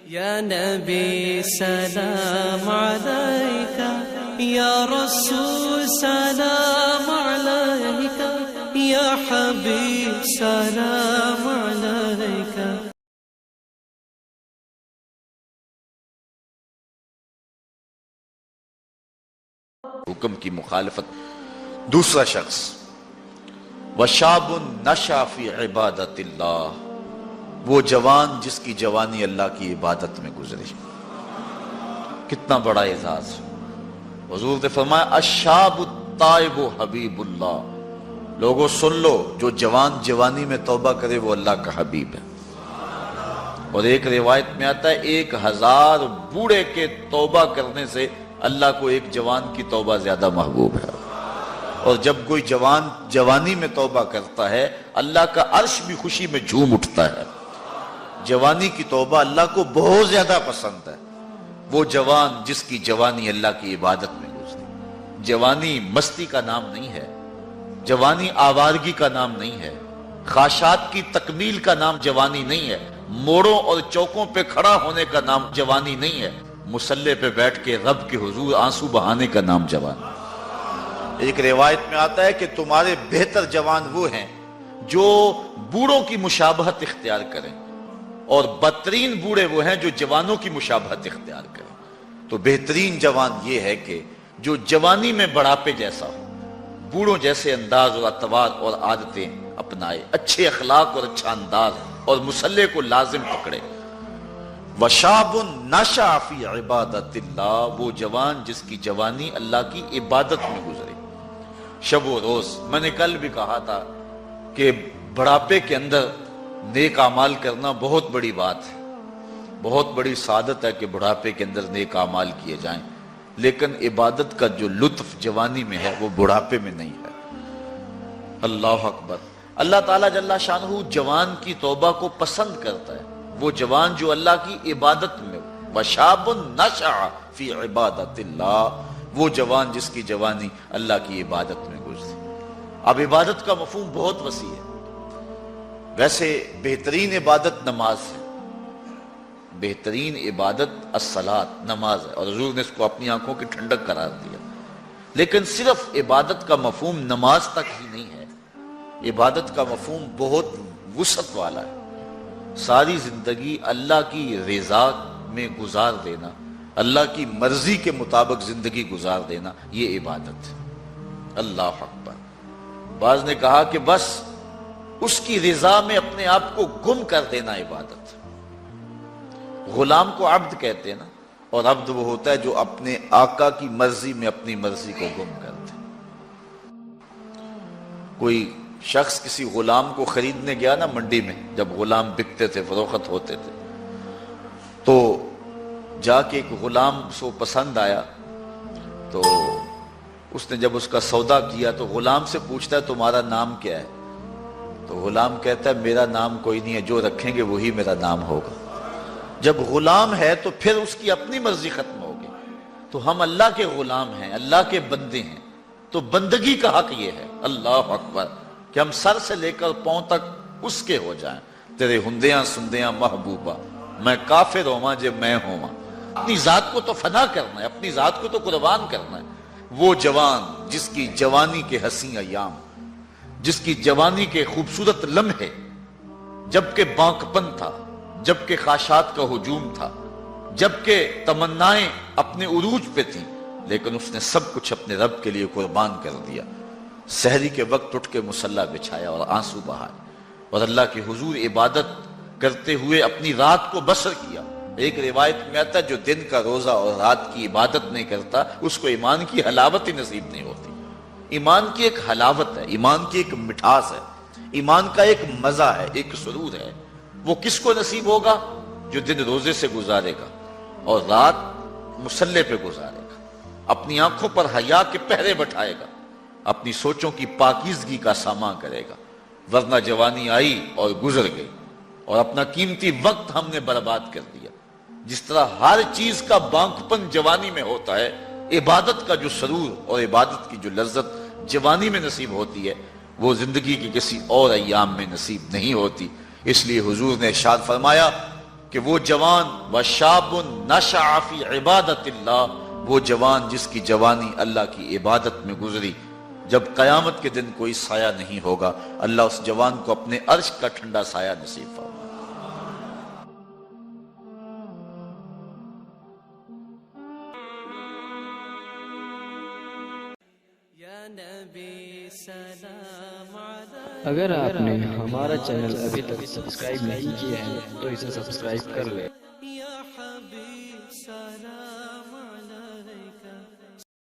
یا نبی سلام علیکہ، یا رسول سلام علیکہ، یا حبیب سلام علیکہ۔ حکم کی مخالفت۔ دوسرا شخص وشاب نشا فی عبادت اللہ، وہ جوان جس کی جوانی اللہ کی عبادت میں گزری۔ کتنا بڑا اعزاز۔ حضور نے فرمایا الشاب التائب حبیب اللہ، لوگوں سن لو، جو جوان جوانی میں توبہ کرے وہ اللہ کا حبیب ہے۔ اور ایک روایت میں آتا ہے 1000 بوڑھے کے توبہ کرنے سے اللہ کو ایک جوان کی توبہ زیادہ محبوب ہے۔ اور جب کوئی جوان جوانی میں توبہ کرتا ہے اللہ کا عرش بھی خوشی میں جھوم اٹھتا ہے۔ جوانی کی توبہ اللہ کو بہت زیادہ پسند ہے۔ وہ جوان جس کی جوانی اللہ کی عبادت میں گزری۔ جوانی مستی کا نام نہیں ہے، جوانی آوارگی کا نام نہیں ہے، خواہشات کی تکمیل کا نام جوانی نہیں ہے، موڑوں اور چوکوں پہ کھڑا ہونے کا نام جوانی نہیں ہے، مصلی پہ بیٹھ کے رب کے حضور آنسو بہانے کا نام جوان۔ ایک روایت میں آتا ہے کہ تمہارے بہتر جوان وہ ہیں جو بوڑھوں کی مشابہت اختیار کریں، اور بدترین بوڑھے وہ ہیں جو جوانوں کی مشابہت اختیار کریں۔ تو بہترین جوان یہ ہے کہ جو جوانی میں بڑھاپے جیسا ہو، بوڑھوں جیسے انداز اور اطوار اور عادتیں اپنائے، اچھے اخلاق اور اچھا انداز، اور مصلی کو لازم پکڑے۔ وشاب نشا فی عبادت اللہ، وہ جوان جس کی جوانی اللہ کی عبادت میں گزری۔ شب و روز، میں نے کل بھی کہا تھا کہ بڑھاپے کے اندر نیک اعمال کرنا بہت بڑی بات ہے، بہت بڑی سعادت ہے کہ بڑھاپے کے اندر نیک اعمال کیے جائیں، لیکن عبادت کا جو لطف جوانی میں ہے وہ بڑھاپے میں نہیں ہے۔ اللہ اکبر۔ اللہ تعالیٰ جل شانہ جوان کی توبہ کو پسند کرتا ہے، وہ جوان جو اللہ کی عبادت میں ہو۔ وشاب نشأ فی عبادت اللہ، وہ جوان جس کی جوانی اللہ کی عبادت میں گزری۔ اب عبادت کا مفہوم بہت وسیع ہے۔ ویسے بہترین عبادت نماز ہے، بہترین عبادت الصلاۃ نماز ہے، اور حضور نے اس کو اپنی آنکھوں کی ٹھنڈک قرار دیا۔ لیکن صرف عبادت کا مفہوم نماز تک ہی نہیں ہے، عبادت کا مفہوم بہت وسعت والا ہے۔ ساری زندگی اللہ کی رضا میں گزار دینا، اللہ کی مرضی کے مطابق زندگی گزار دینا، یہ عبادت ہے۔ اللہ اکبر۔ بعض نے کہا کہ بس اس کی رضا میں اپنے آپ کو گم کر دینا عبادت۔ غلام کو عبد کہتے ہیں نا، اور عبد وہ ہوتا ہے جو اپنے آقا کی مرضی میں اپنی مرضی کو گم کرتے۔ کوئی شخص کسی غلام کو خریدنے گیا نا منڈی میں، جب غلام بکتے تھے فروخت ہوتے تھے، تو جا کے ایک غلام سو پسند آیا، تو اس نے جب اس کا سودا کیا تو غلام سے پوچھتا ہے تمہارا نام کیا ہے؟ تو غلام کہتا ہے میرا نام کوئی نہیں ہے، جو رکھیں گے وہی میرا نام ہوگا۔ جب غلام ہے تو پھر اس کی اپنی مرضی ختم ہوگی۔ تو ہم اللہ کے غلام ہیں، اللہ کے بندے ہیں، تو بندگی کا حق یہ ہے، اللہ اکبر، کہ ہم سر سے لے کر پاؤں تک اس کے ہو جائیں۔ تیرے ہندیاں سندیاں محبوبہ، میں کافر ہوا جب میں ہوا۔ اپنی ذات کو تو فنا کرنا ہے، اپنی ذات کو تو قربان کرنا ہے۔ وہ جوان جس کی جوانی کے حسین ایام، جس کی جوانی کے خوبصورت لمحے، جبکہ بانکپن تھا، جبکہ خواہشات کا ہجوم تھا، جبکہ تمنائیں اپنے عروج پہ تھیں، لیکن اس نے سب کچھ اپنے رب کے لیے قربان کر دیا۔ سحری کے وقت اٹھ کے مصلی بچھایا اور آنسو بہائے، اور اللہ کے حضور عبادت کرتے ہوئے اپنی رات کو بسر کیا۔ ایک روایت میں آتا ہے جو دن کا روزہ اور رات کی عبادت نہیں کرتا اس کو ایمان کی حلاوت ہی نصیب نہیں ہوتی۔ ایمان کی ایک حلاوت ہے، ایمان کی ایک مٹھاس ہے، ایمان کا ایک مزہ ہے، ایک سرور ہے۔ وہ کس کو نصیب ہوگا؟ جو دن روزے سے گزارے گا اور رات مصلی پہ گزارے گا، اپنی آنکھوں پر حیا کے پہرے بٹھائے گا، اپنی سوچوں کی پاکیزگی کا سامان کرے گا۔ ورنہ جوانی آئی اور گزر گئی، اور اپنا قیمتی وقت ہم نے برباد کر دیا۔ جس طرح ہر چیز کا بانکپن جوانی میں ہوتا ہے، عبادت کا جو سرور اور عبادت کی جو لذت جوانی میں نصیب ہوتی ہے وہ زندگی کے کسی اور ایام میں نصیب نہیں ہوتی۔ اس لیے حضور نے ارشاد فرمایا کہ وہ جوان وشاب نشأ فی عبادت اللہ، وہ جوان جس کی جوانی اللہ کی عبادت میں گزری، جب قیامت کے دن کوئی سایہ نہیں ہوگا، اللہ اس جوان کو اپنے عرش کا ٹھنڈا سایہ نصیب فرمائے۔ اگر آپ نے ہمارا چینل ابھی تک سبسکرائب نہیں کیا ہے تو اسے سبسکرائب کر لیں۔